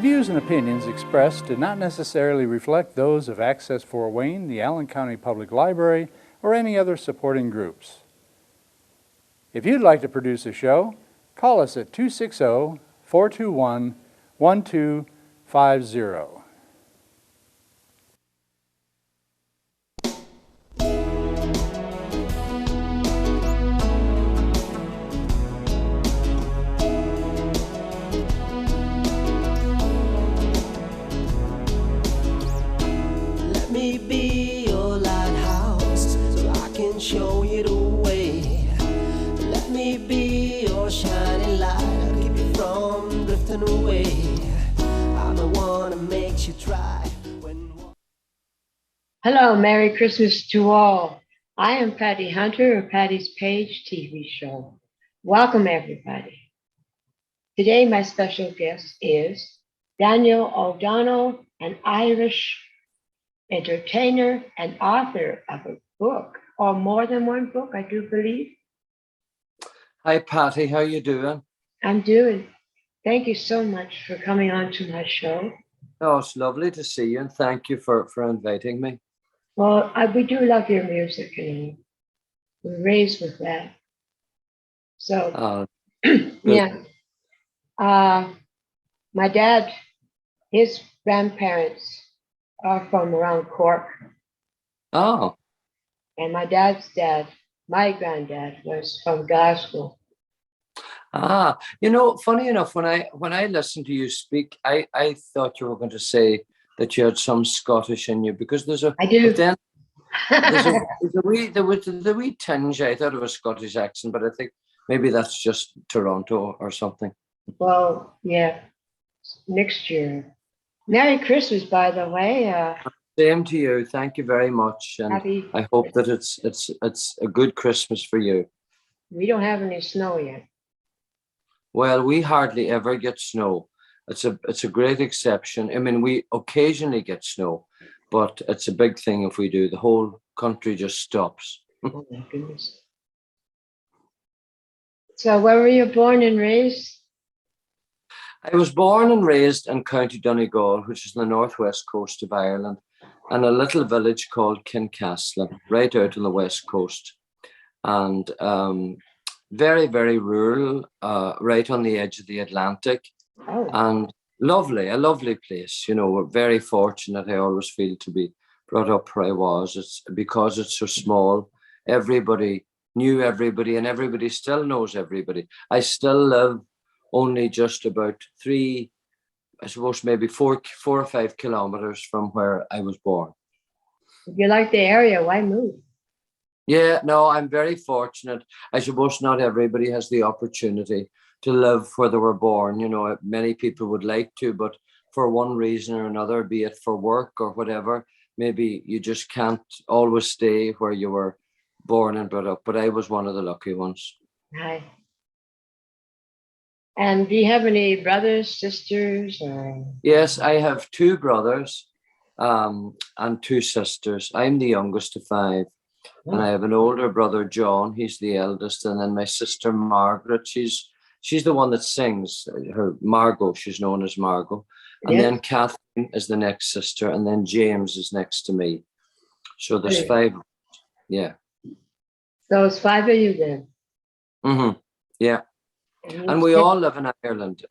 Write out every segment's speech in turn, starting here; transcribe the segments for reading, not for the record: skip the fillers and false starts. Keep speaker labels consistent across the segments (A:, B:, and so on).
A: views and opinions expressed do not necessarily reflect those of Access Fort Wayne, the Allen County Public Library, or any other supporting groups. If you'd like to produce a show, call us at 260-421-1250.
B: Let me be your lighthouse so I can show you the way. Let me be your shining light, I'll keep you from drifting away. I'm the one that makes you try when...
C: Hello, Merry Christmas to all. I am Patty Hunter of Patty's Page TV show. Welcome, everybody. Today, my special guest is Daniel O'Donnell, an Irish entertainer and author of a book, or more than one book, I do believe.
D: Hi, Patty. How you doing?
C: I'm doing. Thank you so much for coming on to my show.
D: Oh, it's lovely to see you, and thank you for inviting me.
C: Well, we do love your music, and we're raised with that. So, yeah. My dad, his grandparents are from around Cork.
D: Oh,
C: And my dad's dad, my granddad, was from Glasgow.
D: funny enough, when I listened to you speak, I thought you were going to say that you had some Scottish in you, because there's a.
C: I do.
D: But then there's a wee tinge. I thought it was Scottish accent, but I think maybe that's just Toronto or something.
C: Well, yeah, next year. Merry Christmas, by the way.
D: Same to you. Thank you very much, and
C: Happy.
D: I hope that it's a good Christmas for you.
C: We don't have any snow yet.
D: Well, we hardly ever get snow. It's a great exception. I mean, we occasionally get snow, but it's a big thing if we do. The whole country just stops.
C: Oh my goodness. So where were you born and raised?
D: I was born and raised in County Donegal, which is on the northwest coast of Ireland, and a little village called Kincaslan, right out on the west coast. And very, very rural, right on the edge of the Atlantic.
C: Oh,
D: And a lovely place. You know, we're very fortunate. I always feel to be brought up where I was. It's because it's so small. Everybody knew everybody, and everybody still knows everybody. I still live only just about maybe four or 5 kilometers from where I was born.
C: if you like the area, why move?
D: Yeah, no, I'm very fortunate. I suppose not everybody has the opportunity to live where they were born. You know, many people would like to, but for one reason or another, be it for work or whatever, maybe you just can't always stay where you were born and brought up. But I was one of the lucky ones.
C: Hi. And do you have any brothers, sisters, or?
D: Yes, I have 2 brothers and 2 sisters. I'm the youngest of 5. And I have an older brother, John. He's the eldest. And then my sister, Margaret, she's the one that sings. Her Margot, she's known as Margot. And then Catherine is the next sister. And then James is next to me. So there's 5. Yeah.
C: So it's 5 of you then?
D: Mm-hmm. Yeah. And we all live in Ireland.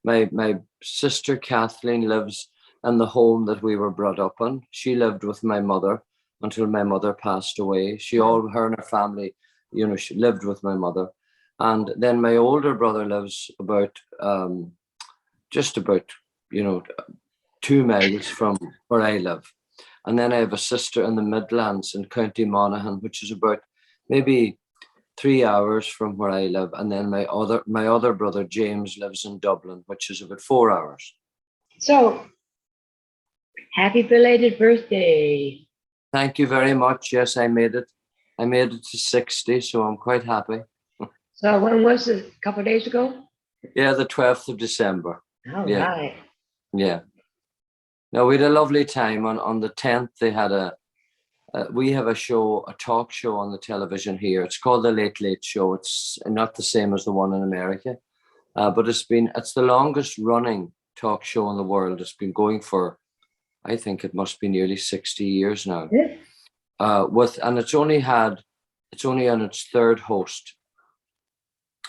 D: My sister, Kathleen, lives in the home that we were brought up in. She lived with my mother until my mother passed away. Her and her family, you know, she lived with my mother. And then my older brother lives just about, 2 miles from where I live. And then I have a sister in the Midlands in County Monaghan, which is about maybe 3 hours from where I live. And then my other brother, James, lives in Dublin, which is about 4 hours.
C: So, happy belated birthday.
D: Thank you very much. Yes, I made it. I made it to 60, so I'm quite happy.
C: So when was it? A couple of days ago?
D: Yeah, the 12th of December.
C: All
D: Yeah.
C: right.
D: Yeah. No, we had a lovely time. On the 10th, they had we have a talk show on the television here. It's called The Late Late Show. It's not the same as the one in America, but it's the longest running talk show in the world. It's been going for, I think it must be nearly 60 years now.
C: Yeah.
D: And it's only on its third host,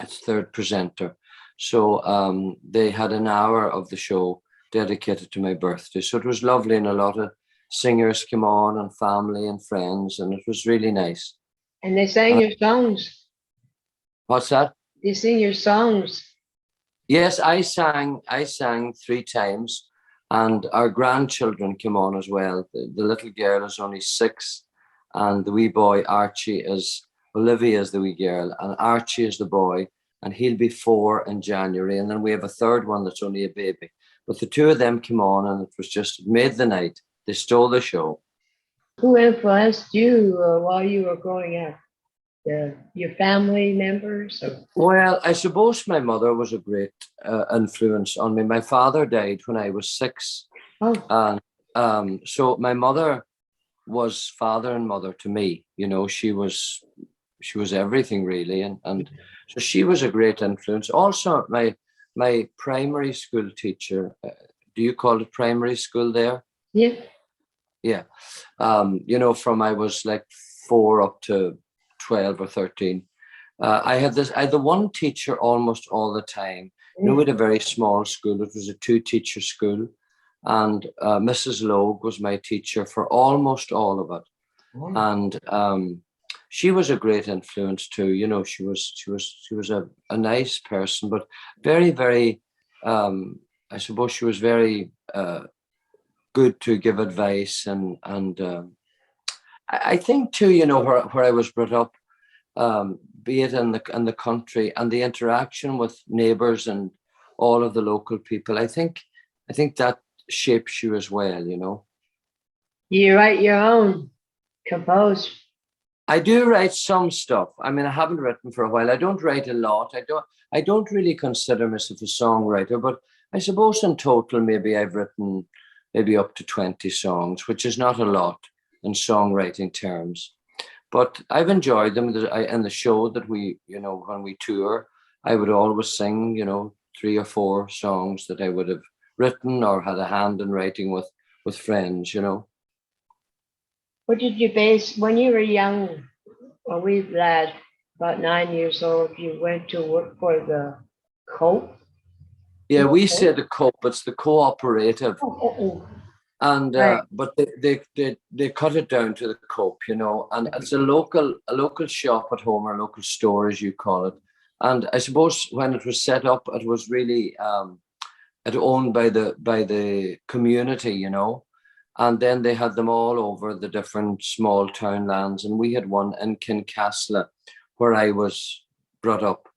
D: its third presenter. So they had an hour of the show dedicated to my birthday. So it was lovely, and a lot of singers came on, and family and friends, and it was really nice.
C: And they sang your songs.
D: What's that?
C: They sing your songs.
D: Yes, I sang 3 times, and our grandchildren came on as well. The little girl is only 6, and the wee boy Archie Olivia is the wee girl, and Archie is the boy, and he'll be 4 in January. And then we have a third one that's only a baby. But the 2 of them came on, and it made the night. They stole the show.
C: Who influenced you while you were growing up? Your family members? Or?
D: Well, I suppose my mother was a great influence on me. My father died when I was 6.
C: Oh,
D: And so my mother was father and mother to me. She was everything really. And so she was a great influence. Also, my primary school teacher, do you call it primary school there?
C: yeah.
D: Yeah. From I was like 4 up to 12 or 13. I had the one teacher almost all the time. We had a very small school. It was a 2-teacher school. And Mrs. Logue was my teacher for almost all of it.
C: Oh.
D: And she was a great influence too. She was a nice person, but very, very, I suppose she was very good to give advice. And I think too, where I was brought up, be it in the country, and the interaction with neighbours and all of the local people, I think that shapes you as well.
C: You write your own, compose.
D: I do write some stuff. I mean, I haven't written for a while. I don't write a lot. I don't really consider myself a songwriter, but I suppose in total maybe I've written maybe up to 20 songs, which is not a lot in songwriting terms. But I've enjoyed them. In the show that we, when we tour, I would always sing, 3 or 4 songs that I would have written or had a hand in writing with friends,
C: What did you base when you were young, a wee lad, about 9 years old? You went to work for the Cope.
D: Yeah, we say the Cope. It's the cooperative, and
C: Right.
D: but they cut it down to the Cope, and it's a local shop at home, or local store as you call it. And I suppose when it was set up, it was really owned by the community, And then they had them all over the different small townlands. And we had one in Kincastle, where I was brought up.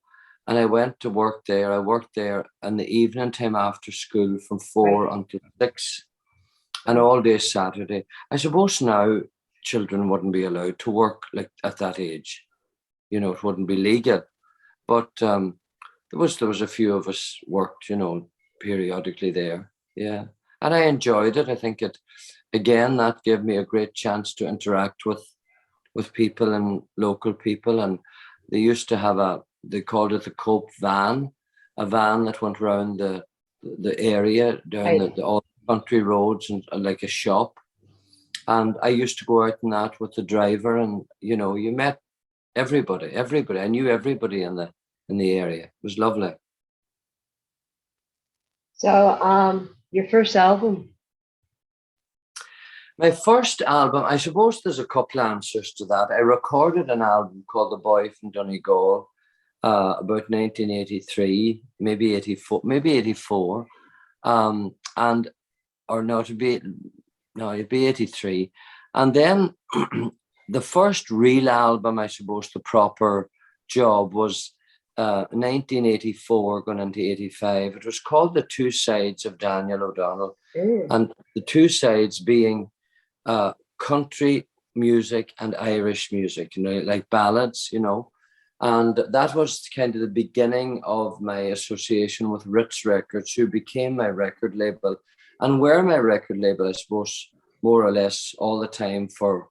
D: And I went to work there. I worked there in the evening time after school from 4 until 6, and all day Saturday. I suppose now children wouldn't be allowed to work like at that age. It wouldn't be legal. But there was a few of us worked, periodically there. Yeah. And I enjoyed it. I think that gave me a great chance to interact with people and local people. And they used to have they called it the Cope van, a van that went around the area down all the country roads and like a shop. And I used to go out in that with the driver, and you met everybody. I knew everybody in the area. It was lovely.
C: So, your first album?
D: My first album, I suppose there's a couple answers to that. I recorded an album called The Boy from Donegal about 1983, maybe 84. It'd be 83. And then the first real album, I suppose the proper job, was 1984 going into 85. It was called The Two Sides of Daniel O'Donnell. And the two sides being country music and Irish music, like ballads, and that was kind of the beginning of my association with Ritz Records, who became my record label and were my record label, I suppose, more or less all the time for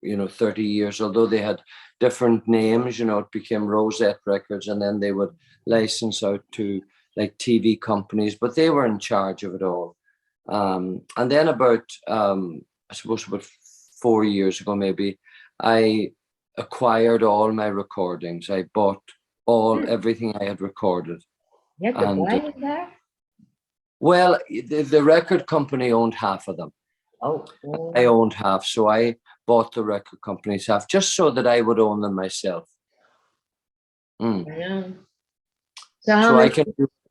D: 30 years, although they had different names. It became Rosette Records, and then they would license out to like TV companies, but they were in charge of it all. And then about, I suppose about 4 years ago, maybe, I acquired all my recordings. I bought everything I had recorded.
C: You have to
D: And,
C: buy that?
D: Well, the record company owned half of them.
C: Oh,
D: I owned half, so I bought the record company's half just so that I would own them myself.
C: yeah. So how
D: So
C: much?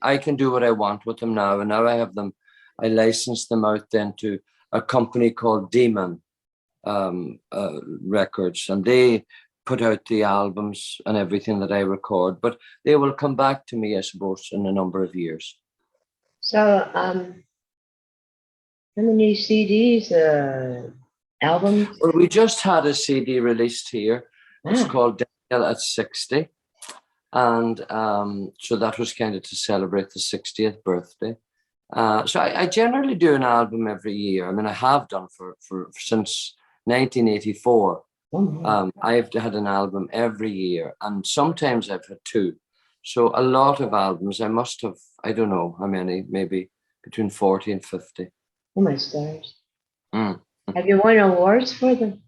D: I can do what I want with them now, and now I have them. I licensed them out then to a company called Demon Records, and they put out the albums and everything that I record. But they will come back to me, I suppose, in a number of years.
C: So how many CDs, albums?
D: Well, we just had a CD released here. It's
C: Ah,
D: called Daniel at 60. And so that was kind of to celebrate the 60th birthday. So I generally do an album every year. I mean, I have done for since 1984.
C: oh my.
D: I've had an album every year, and sometimes I've had two. So a lot of albums. I must have, I don't know how many, maybe between 40 and 50.
C: Oh my stars.
D: Mm.
C: Have you won awards for them?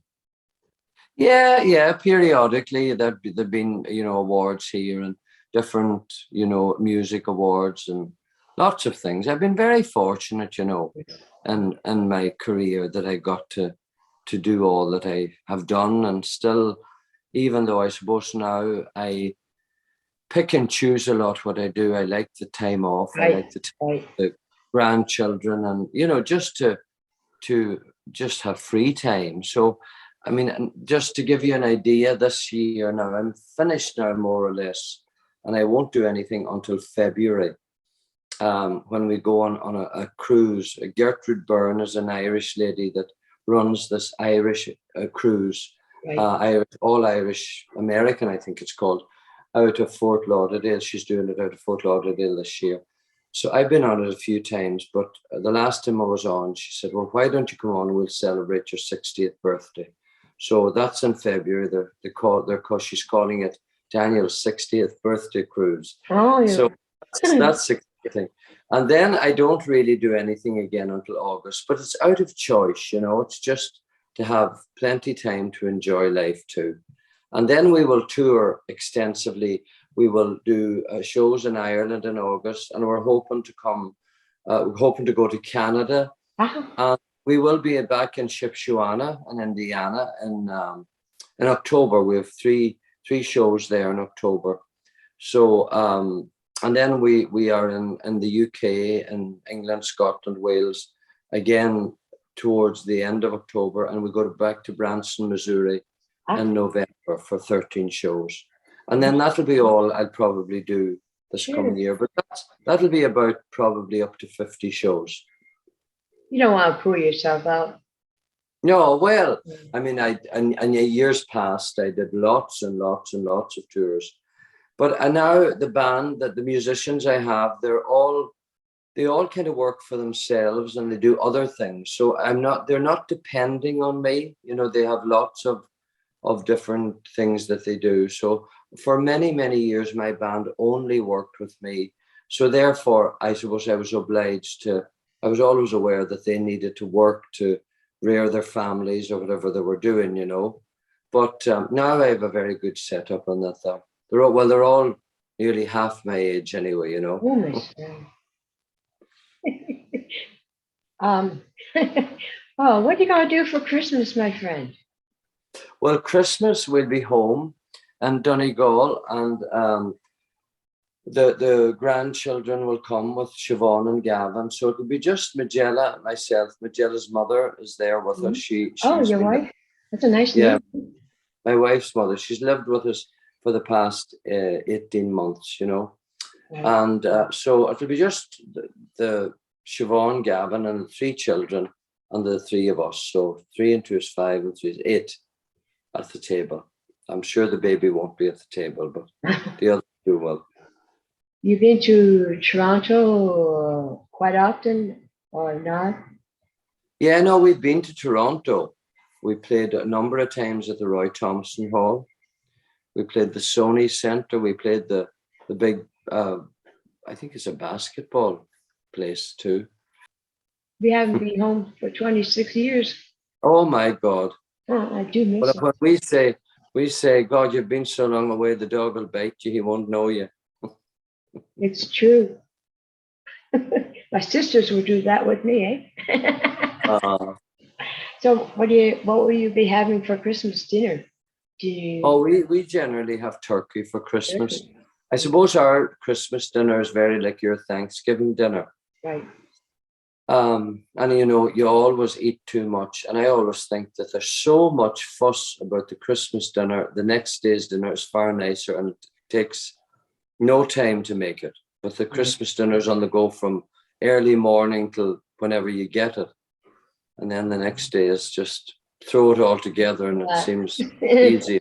D: Yeah. Periodically, there've been, awards here and different, music awards and lots of things. I've been very fortunate, in my career that I got to do all that I have done, and still, even though I suppose now I pick and choose a lot what I do. I like the time off. I like the grandchildren, and just to just have free time. So, I mean, just to give you an idea, this year now, I'm finished now more or less, and I won't do anything until February, when we go on a cruise. Gertrude Byrne is an Irish lady that runs this Irish cruise, all Irish American, I think it's called, out of Fort Lauderdale. She's doing it out of Fort Lauderdale this year. So I've been on it a few times, but the last time I was on, she said, well, why don't you come on? We'll celebrate your 60th birthday. So that's in February. She's calling it Daniel's 60th birthday cruise.
C: Oh, yeah.
D: So that's exciting. And then I don't really do anything again until August, but it's out of choice, it's just to have plenty time to enjoy life too. And then we will tour extensively. We will do shows in Ireland in August, and we're hoping to go to Canada. And we will be back in Shipshewana in Indiana in October. We have three shows there in October. So, and then we are in the UK, in England, Scotland, Wales, again towards the end of October, and we go back to Branson, Missouri in November for 13 shows. And then that'll be all I'll probably do this coming year. But that'll be about probably up to 50 shows.
C: You don't want to pull yourself out.
D: No, well, I mean, in years past, I did lots and lots and lots of tours. But now the band, the musicians I have, they all kind of work for themselves and they do other things. So they're not depending on me. They have lots of different things that they do. So for many, many years, my band only worked with me. So therefore, I suppose I was always aware that they needed to work to rear their families or whatever they were doing, But now I have a very good setup on that. They're all nearly half my age anyway,
C: Oh, my God. What are you going to do for Christmas, my friend?
D: Well, Christmas we'll be home in Donegal, and the grandchildren will come with Siobhan and Gavin. So it'll be just Magella and myself. Magella's mother is there with us.
C: Your wife? That's a nice name.
D: Yeah, my wife's mother. She's lived with us for the past 18 months, Right. And so it'll be just the Siobhan, Gavin, and the three children, and the three of us. So 3 and 2 is 5, and 3 is 8 at the table. I'm sure the baby won't be at the table, but the other two will.
C: You've been to Toronto quite often, or not?
D: Yeah, no, we've been to Toronto. We played a number of times at the Roy Thompson Hall. We played the Sony Centre. We played the big, I I think it's a basketball place too.
C: We haven't been home for 26 years.
D: Oh my God.
C: I do miss
D: But
C: it.
D: when we say, God, you've been so long away, the dog will bite you, he won't know you.
C: It's true. My sisters would do that with me, eh?
D: Uh,
C: So what will you be having for Christmas dinner? Do you
D: oh, we generally have turkey for Christmas.
C: turkey?
D: I suppose our Christmas dinner is very like your Thanksgiving dinner.
C: Right.
D: And you always eat too much. And I always think that there's so much fuss about the Christmas dinner. The next day's dinner is far nicer and it takes no time to make it. But the Christmas dinner is on the go from early morning till whenever you get it. And then the next day is just throw it all together and it seems easy.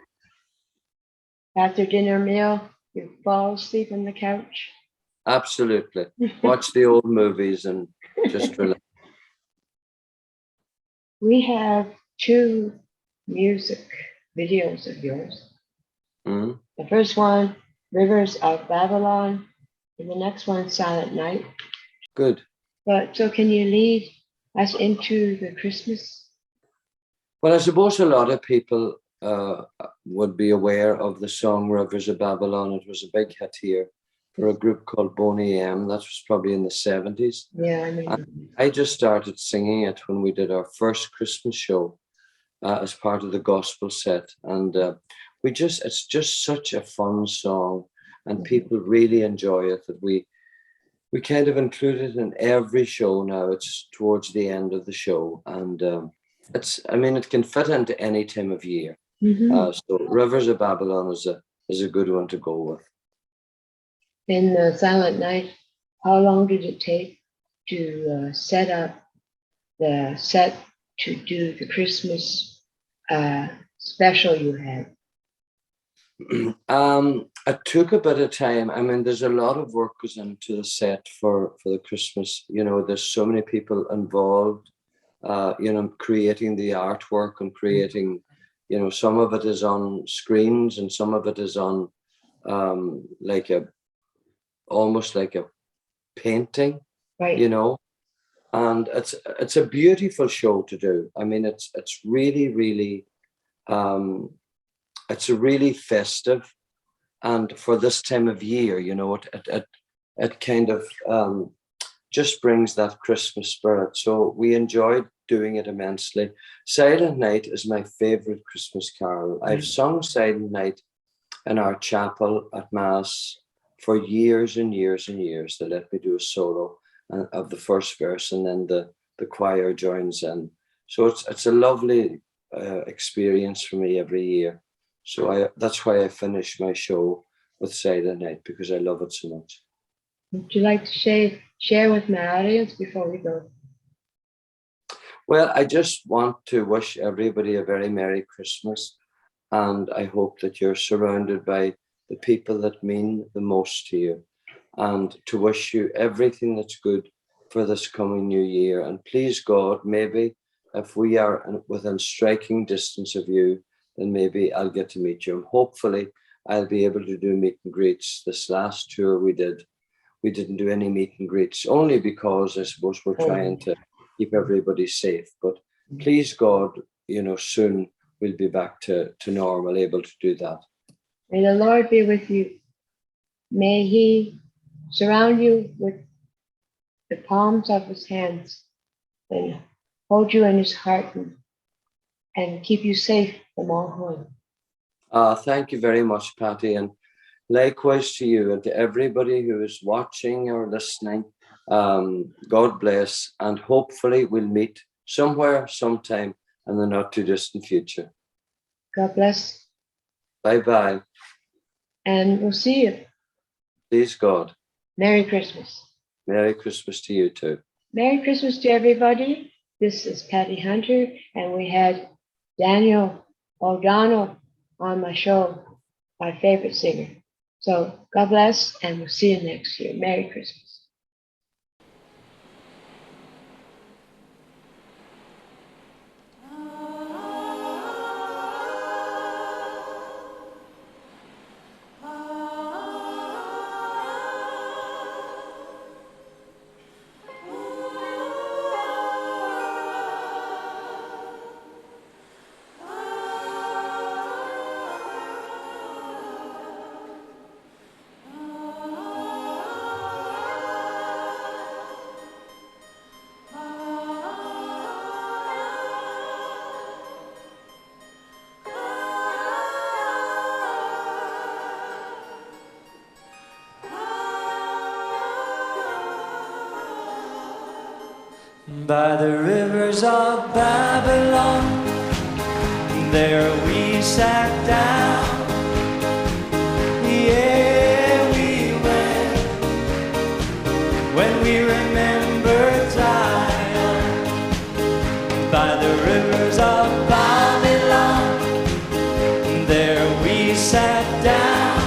C: After dinner meal, you fall asleep on the couch.
D: Absolutely. Watch the old movies and just relax.
C: We have 2 music videos of yours.
D: Mm,
C: The first one, Rivers of Babylon, and the next one, Silent Night.
D: good.
C: But so can you lead us into the Christmas?
D: Well, I suppose a lot of people would be aware of the song Rivers of Babylon. It was a big hit here for a group called Boney M. That was probably in the 70s.
C: Yeah, I mean,
D: I just started singing it when we did our first Christmas show as part of the gospel set. And it's just such a fun song and people really enjoy it that we kind of include it in every show now. It's towards the end of the show. And it can fit into any time of year. So Rivers of Babylon is a good one to go with.
C: in the Silent Night, how long did it take to set up the set to do the Christmas special you had?
D: It took a bit of time. I mean, there's a lot of work goes into the set for the Christmas. There's so many people involved, creating the artwork and creating, some of it is on screens and some of it is on almost like a painting,
C: Right.
D: and it's a beautiful show to do. I mean, it's really, really, it's a really festive, and for this time of year, it kind of just brings that Christmas spirit. So we enjoyed doing it immensely. Silent Night is my favorite Christmas carol. I've sung Silent Night in our chapel at Mass for years and years and years. They let me do a solo of the first verse, and then the choir joins in. So it's a lovely experience for me every year. So that's why I finish my show with Silent Night, because I love it so much.
C: Would you like to share with my audience before we go?
D: Well, I just want to wish everybody a very Merry Christmas, and I hope that you're surrounded by the people that mean the most to you, and to wish you everything that's good for this coming new year. And please God, maybe if we are within striking distance of you, then maybe I'll get to meet you. And hopefully I'll be able to do meet and greets. This last tour we didn't do any meet and greets, only because I suppose we're trying to keep everybody safe. But please God, soon we'll be back to normal, able to do that.
C: May the Lord be with you. May He surround you with the palms of His hands and hold you in His heart and keep you safe from all harm.
D: Thank you very much, Patty. And likewise to you and to everybody who is watching or listening. God bless. And hopefully we'll meet somewhere, sometime in the not too distant future.
C: God bless.
D: Bye-bye.
C: And we'll see you.
D: Please God.
C: Merry Christmas.
D: Merry Christmas to you too.
C: Merry Christmas to everybody. This is Patty Hunter, and we had Daniel O'Donnell on my show, my favorite singer. So God bless, and we'll see you next year. Merry Christmas.
E: By the rivers of Babylon, there we sat down. Yeah, we went when we remembered Zion. By the rivers of Babylon, there we sat down.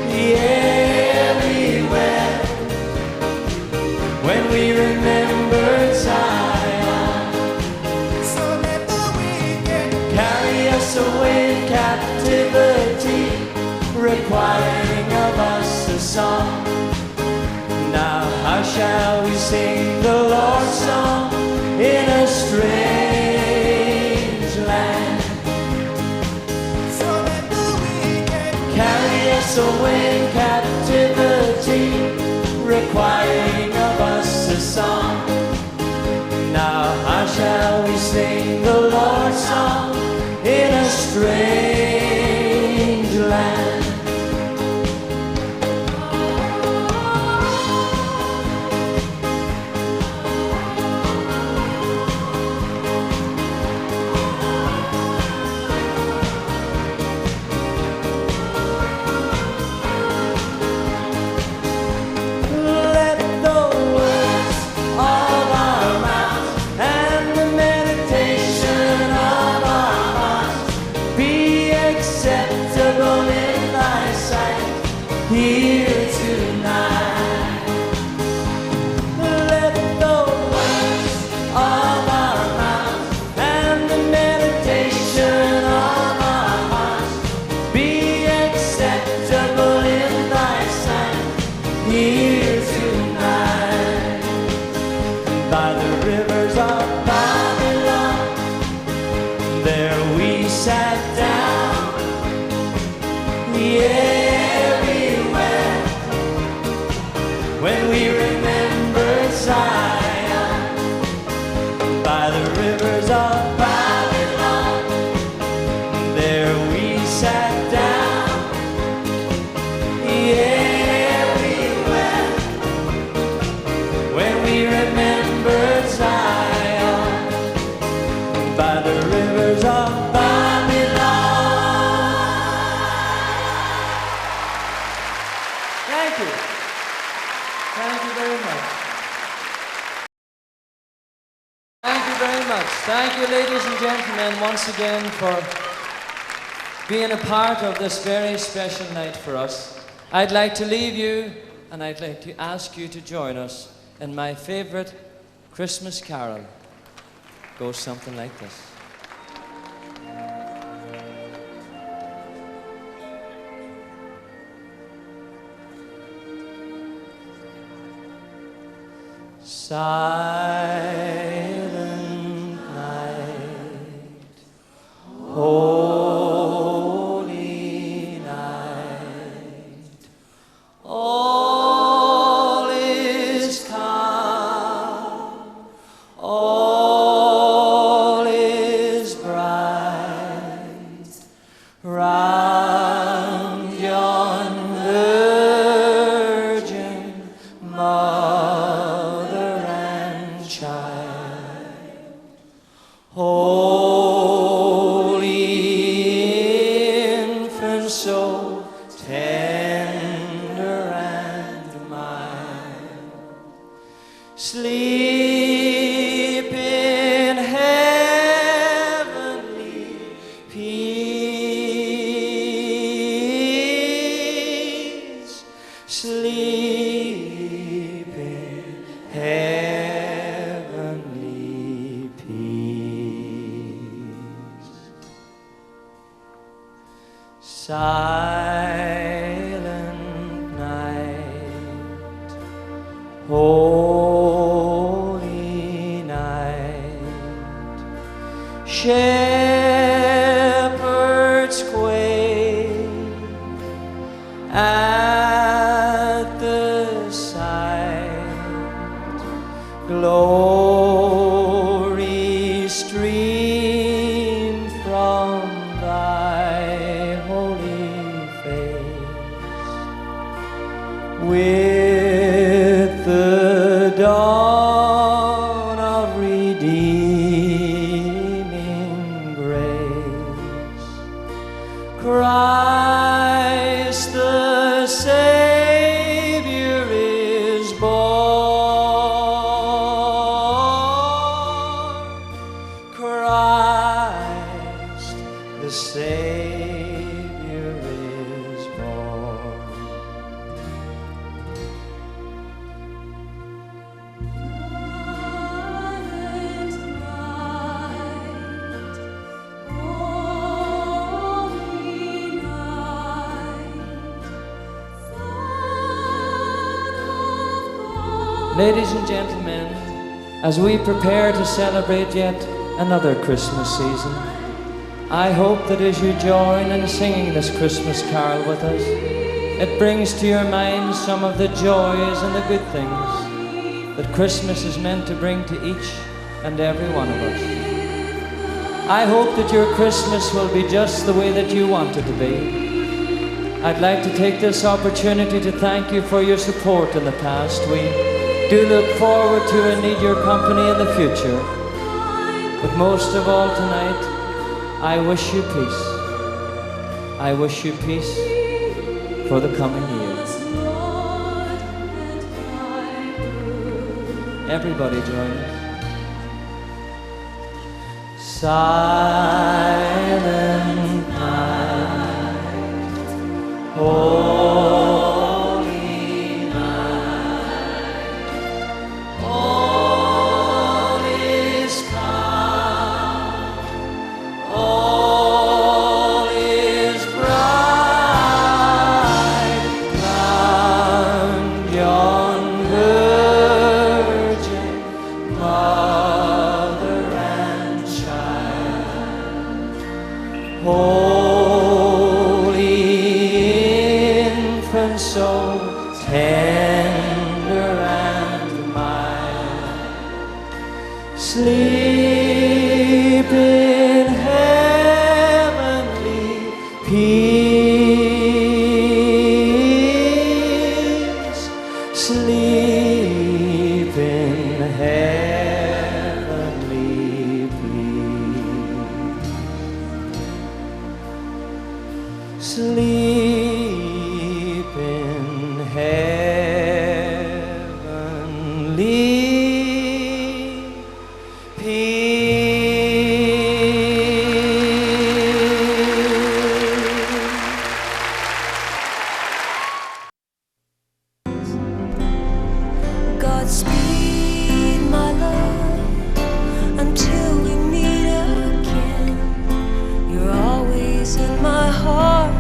E: Yeah, we went when we remembered Zion. So let the wicked carry us away in captivity, requiring of us a song. Now how shall we sing the Lord's song in a strange land? So let the wicked carry us away in captivity, requiring of us a song. Now how shall we sing the Lord's song in a strange land? Here tonight, let the words of our mouths and the meditation of our hearts be acceptable in thy sight. Here tonight, by the rivers of Babylon, there we sat down. Yeah. When we remembered Zion, by the rivers of Babylon, there we sat down. Yeah, we went when we remembered Zion, by the rivers of Babylon. Thank you. Thank you very much. Thank you very much. Thank you, ladies and gentlemen, once again for being a part of this very special night for us. I'd like to leave you, and I'd like to ask you to join us in my favorite Christmas carol. It goes something like this. Silent night, holy night, all is calm, all is bright, round yon virgin mother and child. Holy infant, so tender and mild, sleep in heavenly peace, sleep in heavenly peace. Silent night, holy night, shepherds quake at the sight, glory stream from thy holy face. With the dawn Ladies and gentlemen, as we prepare to celebrate yet another Christmas season, I hope that as you join in singing this Christmas carol with us, it brings to your mind some of the joys and the good things that Christmas is meant to bring to each and every one of us. I hope that your Christmas will be just the way that you want it to be. I'd like to take this opportunity to thank you for your support in the past. We do look forward to and need your company in the future. But most of all tonight, I wish you peace. I wish you peace for the coming year. Everybody join us. Silent night, holy night, all is calm, all is bright, round yon virgin mother and child. Holy infant, so tender and mild, sleep in heavenly peace, sleep in heavenly peace. Sleep in heavenly
F: Godspeed, my love, until we meet again. You're always in my heart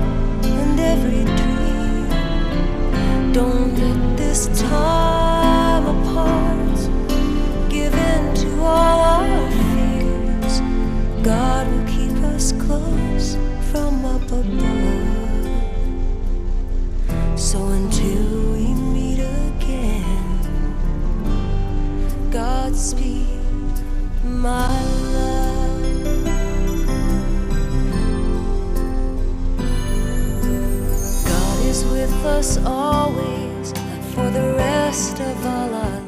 F: and every dream. Don't let this time apart give in to all our fears. God will keep us close from up above. So until we meet again, Godspeed, my love. God is with us always for the rest of all our